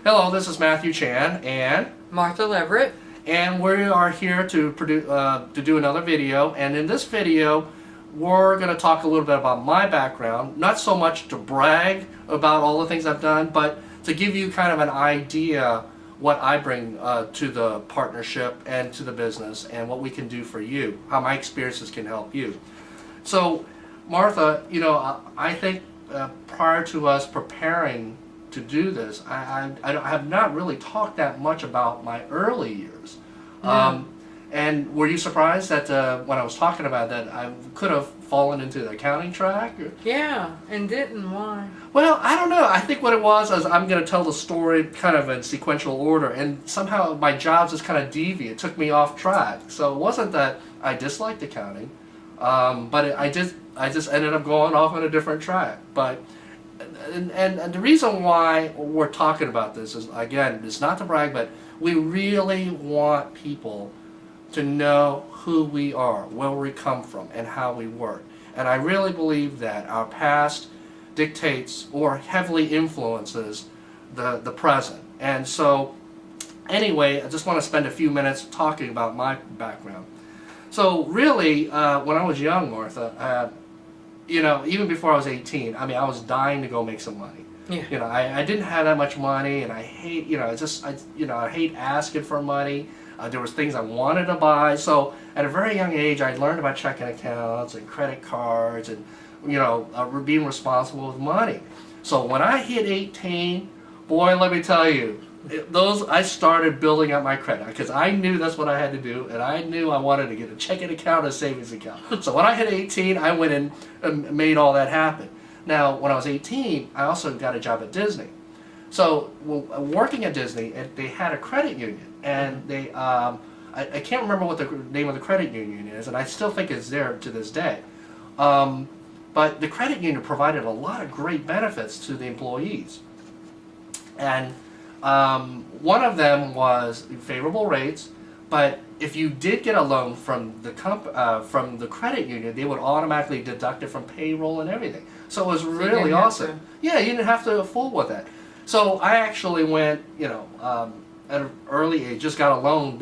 Hello, this is Matthew Chan and Martha Leverett. we are here to do another video. And in this video, we're going to talk a little bit about my background. Not so much to brag about all the things I've done, but to give you kind of an idea what I bring to the partnership and to the business, and what we can do for you, how my experiences can help you. So, Martha, I think prior to us preparing to do this, I have not really talked that much about my early years. Yeah. And were you surprised that when I was talking about that, I could have fallen into the accounting track? Yeah, and didn't. Why? Well, I don't know. I think what it was is I'm going to tell the story kind of in sequential order, and somehow my jobs just kind of deviated. It took me off track. So it wasn't that I disliked accounting, but I just ended up going off on a different track. But and the reason why we're talking about this is, again, it's not to brag, but we really want people to know who we are, where we come from, and how we work. And I really believe that our past dictates or heavily influences the present. And so, anyway, I just want to spend a few minutes talking about my background. So really, when I was young, Martha, even before I was 18, I was dying to go make some money. Yeah. I didn't have that much money, and I hate, I hate asking for money. There was things I wanted to buy. So at a very young age, I learned about checking accounts and credit cards and, being responsible with money. So when I hit 18, boy, let me tell you, I started building up my credit, because I knew that's what I had to do, and I knew I wanted to get a checking account and a savings account. So when I hit 18, I went and made all that happen. Now, when I was 18, I also got a job at Disney. So working at Disney, they had a credit union, and they I can't remember what the name of the credit union is, and I still think it's there to this day. But the credit union provided a lot of great benefits to the employees, and one of them was favorable rates. But if you did get a loan from the credit union, they would automatically deduct it from payroll and everything. So it was really awesome. Yeah, you didn't have to fool with that. So I actually went, at an early age, just got a loan.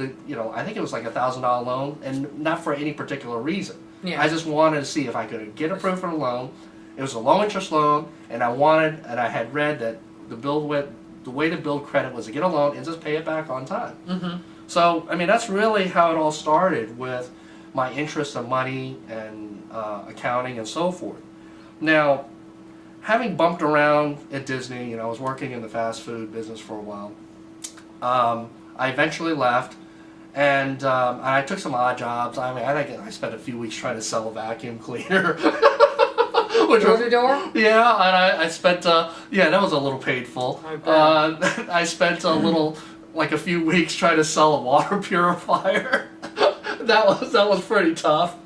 I think it was like $1,000 loan, and not for any particular reason. Yeah. I just wanted to see if I could get approved for the loan. It was a low interest loan, and I had read that the way to build credit was to get a loan and just pay it back on time. Mm-hmm. So, that's really how it all started, with my interest in money and accounting and so forth. Now, having bumped around at Disney, I was working in the fast food business for a while. I eventually left, and I took some odd jobs. I think I spent a few weeks trying to sell a vacuum cleaner. Door to door? Yeah, and I spent, that was a little painful. I spent a few weeks trying to sell a water purifier. that was pretty tough.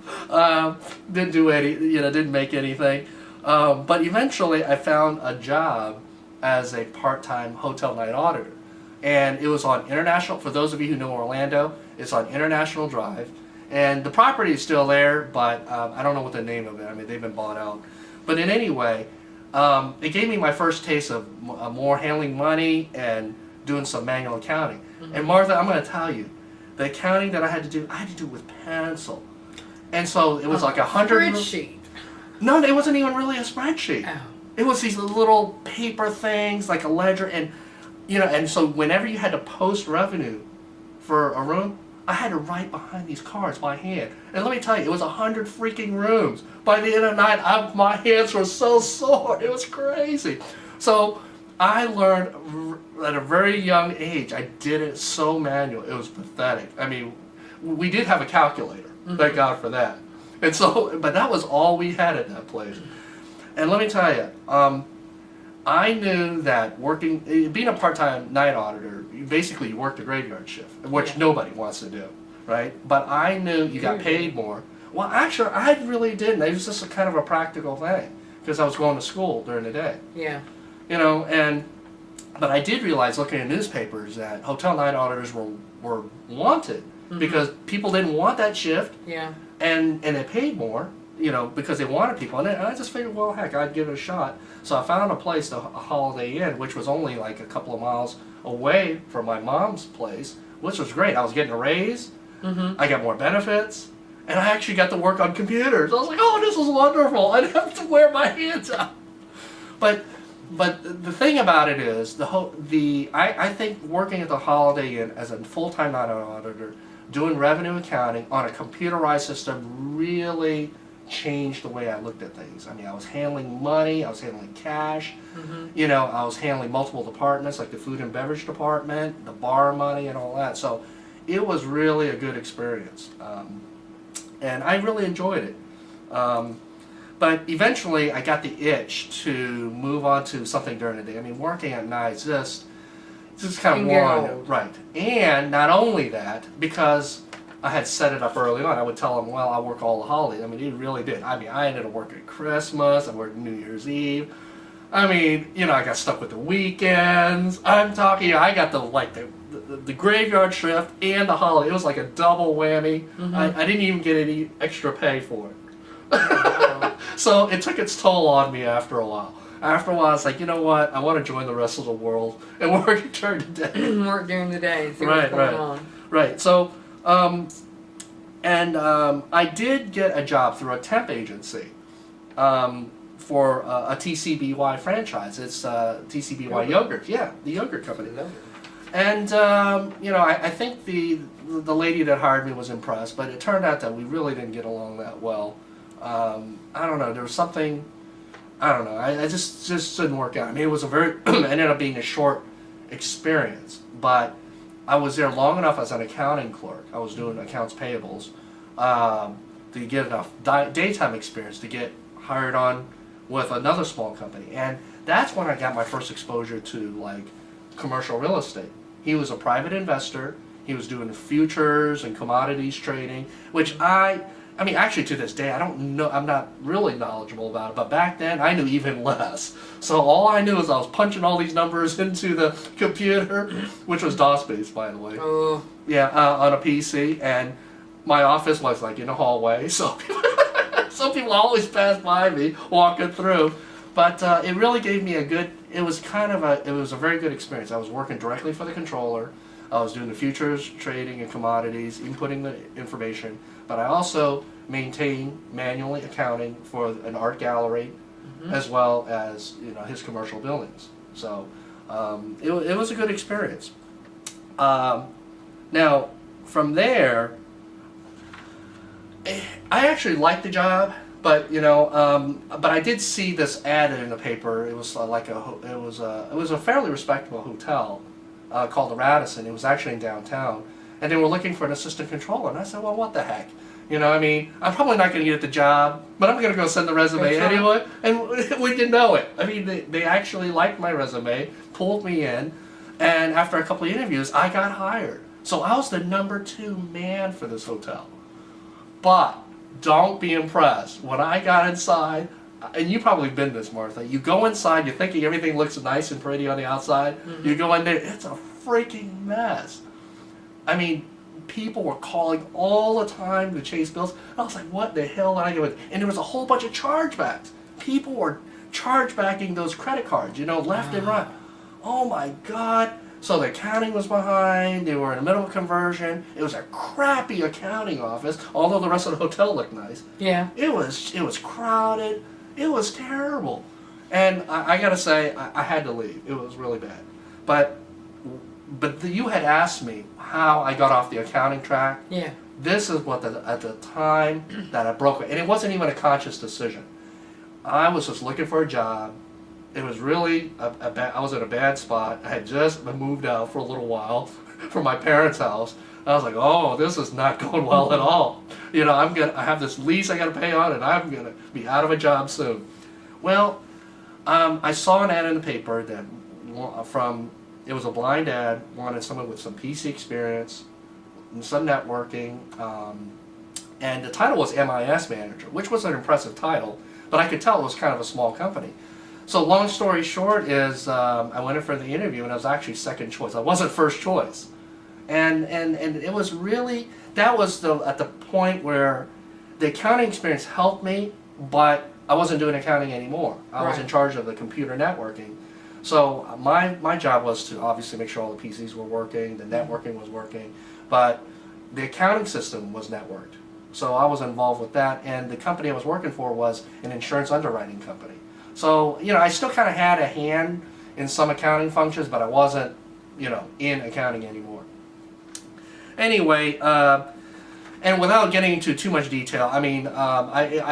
Didn't make anything. But eventually I found a job as a part-time hotel night auditor. And it was on International, for those of you who know Orlando, it's on International Drive. And the property is still there, but I don't know what the name of it. They've been bought out. But in any way, it gave me my first taste of more handling money and doing some manual accounting. Mm-hmm. And Martha, I'm going to tell you, the accounting that I had to do with pencil. And so it was like 100... Spreadsheet. No, it wasn't even really a spreadsheet. Oh. It was these little paper things, like a ledger, and so whenever you had to post revenue for a room, I had to write behind these cards by hand. And let me tell you, it was 100 freaking rooms. By the end of the night, my hands were so sore. It was crazy. So I learned at a very young age. I did it so manual. It was pathetic. We did have a calculator. Mm-hmm. Thank God for that. And so, but that was all we had at that place. And let me tell you, I knew that being a part-time night auditor, basically you work the graveyard shift, which nobody wants to do, right? But I knew you got paid more. Well, actually, I really didn't. It was just a kind of a practical thing, because I was going to school during the day. Yeah. But I did realize, looking at newspapers, that hotel night auditors were wanted, mm-hmm. because people didn't want that shift. Yeah. And they paid more, because they wanted people. And I just figured, well, heck, I'd give it a shot. So I found a place, a Holiday Inn, which was only like a couple of miles away from my mom's place, which was great. I was getting a raise. Mm-hmm. I got more benefits. And I actually got to work on computers. I was like, oh, this is wonderful. I didn't have to wear my hands out. But the thing about it is, I think working at the Holiday Inn as a full-time auditor, doing revenue accounting on a computerized system really changed the way I looked at things. I mean, I was handling money, I was handling cash, Mm-hmm. I was handling multiple departments like the food and beverage department, the bar money and all that. So it was really a good experience. And I really enjoyed it. But eventually I got the itch to move on to something during the day. I mean, working at night just kind of You get worn. old. Right. And not only that, because I had set it up early on, I would tell them, well, I work all the holidays. I mean, he really did. I mean, I ended up working Christmas, I worked New Year's Eve. I mean, I got stuck with the weekends. I'm talking, I got the graveyard shift and the holiday. It was like a double whammy. Mhm. I didn't even get any extra pay for it. Wow. So it took its toll on me after a while. After a while, I was like, you know what? I want to join the rest of the world and work during the day. Work during the day. See Right, what's going right. on. Right. So, I did get a job through a temp agency for a TCBY franchise. It's TCBY Yogurt. Yeah, the yogurt company. And I think the lady that hired me was impressed, but it turned out that we really didn't get along that well. I don't know. There was something. I don't know. I just didn't work out. I mean, it was a very ended up being a short experience, but I was there long enough as an accounting clerk. I was doing accounts payables to get enough daytime experience to get hired on with another small company, and that's when I got my first exposure to like commercial real estate. He was a private investor. He was doing futures and commodities trading, which I mean, actually to this day, I don't know, I'm not really knowledgeable about it, but back then I knew even less. So all I knew is I was punching all these numbers into the computer, which was DOS-based, by the way. Oh, Yeah, on a PC, and my office was like in a hallway, so some people always pass by me walking through. But it really gave me it was a very good experience. I was working directly for the controller. I was doing the futures, trading, and commodities, inputting the information. But I also maintained manually accounting for an art gallery, as well as his commercial buildings. So it was a good experience. Now from there, I actually liked the job. But but I did see this ad in the paper. It was it was a fairly respectable hotel called the Radisson. It was actually in downtown, and they were looking for an assistant controller. And I said, well, what the heck? I mean, I'm probably not going to get the job, but I'm going to go send the resume That's right. anyway. And we didn't know it. I mean, they actually liked my resume, pulled me in, and after a couple of interviews, I got hired. So I was the number 2 man for this hotel. But don't be impressed. When I got inside, and you've probably been this, Martha, you go inside, you're thinking everything looks nice and pretty on the outside. Mm-hmm. You go in there, it's a freaking mess. I mean, people were calling all the time to chase bills. I was like, what the hell did I do? And there was a whole bunch of chargebacks. People were chargebacking those credit cards, left and right. Oh my God. So the accounting was behind, they were in the middle of conversion. It was a crappy accounting office, although the rest of the hotel looked nice. yeah. It was crowded. It was terrible. And I gotta say, I had to leave. It was really bad. But you had asked me how I got off the accounting track. Yeah. This is what at the time that I broke it. And it wasn't even a conscious decision. I was just looking for a job. It was really I was in a bad spot. I had just moved out for a little while from my parents' house. I was like, oh, this is not going well at all. I have this lease I got to pay on, and I'm gonna be out of a job soon. Well, I saw an ad in the paper that it was a blind ad, wanted someone with some PC experience, and some networking, and the title was MIS manager, which was an impressive title, but I could tell it was kind of a small company. So long story short is I went in for the interview, and I was actually second choice. I wasn't first choice. And it was really, that was at the point where the accounting experience helped me, but I wasn't doing accounting anymore. I was in Right. charge of the computer networking. So my job was to obviously make sure all the PCs were working, the networking was working, but the accounting system was networked. So I was involved with that, and the company I was working for was an insurance underwriting company. So, I still kind of had a hand in some accounting functions, but I wasn't, in accounting anymore. Anyway, and without getting into too much detail, I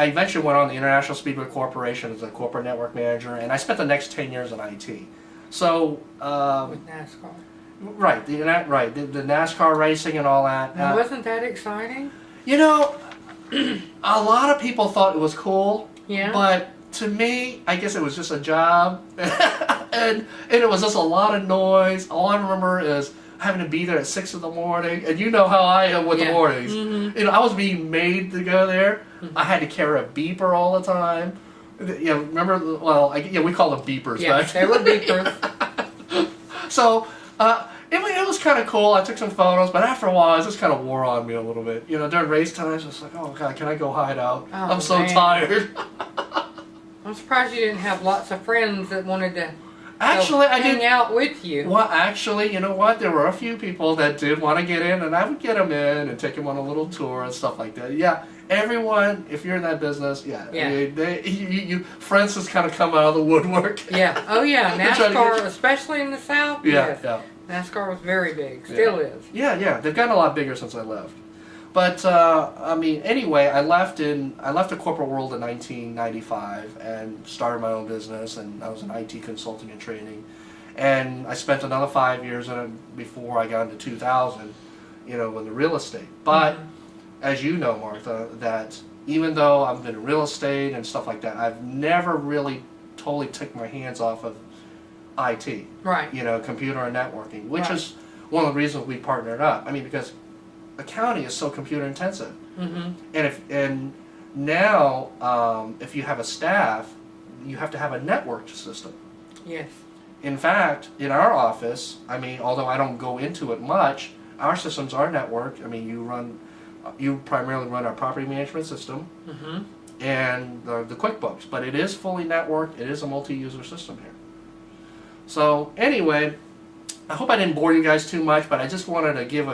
eventually went on the International Speedway Corporation as a corporate network manager, and I spent the next 10 years in IT. So, With NASCAR. right, the NASCAR racing and all that. Now, wasn't that exciting? A lot of people thought it was cool, Yeah. but to me, I guess it was just a job, and it was just a lot of noise. All I remember is having to be there at 6 in the morning, and you know how I am with the Yeah. mornings. Mhm. I was being made to go there. I had to carry a beeper all the time. Remember? Well, we call them beepers. Yeah, back they were beepers. So, it was kind of cool. I took some photos, but after a while, it just kind of wore on me a little bit. During race times, it's like, oh God, can I go hide out? Oh, I'm so man. tired. I'm surprised you didn't have lots of friends that wanted to Actually, I hang did. out with you. Well, actually, you know what? There were a few people that did want to get in, and I would get them in and take them on a little tour and stuff like that. Yeah, everyone, if you're in that business, Yeah. friends just kind of come out of the woodwork. Yeah. Oh, yeah. They're trying to NASCAR, get- especially in the South. Yeah, Yes. yeah. NASCAR was very big. Still is. Yeah, they've gotten a lot bigger since I left. But anyway, I left the corporate world in 1995 and started my own business, and I was in IT consulting and training, and I spent another 5 years in it before I got into 2000, in the real estate. But as you know, Martha, that even though I've been in real estate and stuff like that, I've never really totally took my hands off of IT. Right. Computer and networking, which Right. is one of the reasons we partnered up. Because accounting is so computer intensive, and now if you have a staff, you have to have a networked system. Yes. In fact, in our office, although I don't go into it much, our systems are networked. You primarily run our property management system and the QuickBooks, but it is fully networked. It is a multi-user system here. So anyway, I hope I didn't bore you guys too much, but I just wanted to give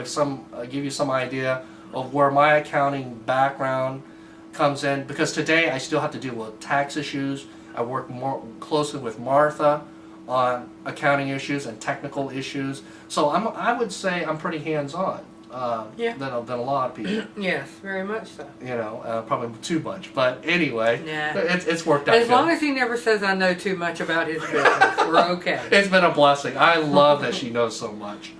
you some idea of where my accounting background comes in, because today I still have to deal with tax issues. I work more closely with Martha on accounting issues and technical issues. So I would say I'm pretty hands-on Yeah. than a lot of people. Yes, very much so. Probably too much, but anyway, Nah. it's worked out As good. long as he never says I know too much about his business, we're okay. It's been a blessing. I love that she knows so much.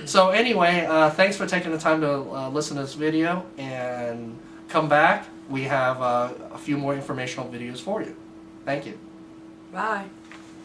So anyway, thanks for taking the time to listen to this video, and come back. We have a few more informational videos for you. Thank you. Bye.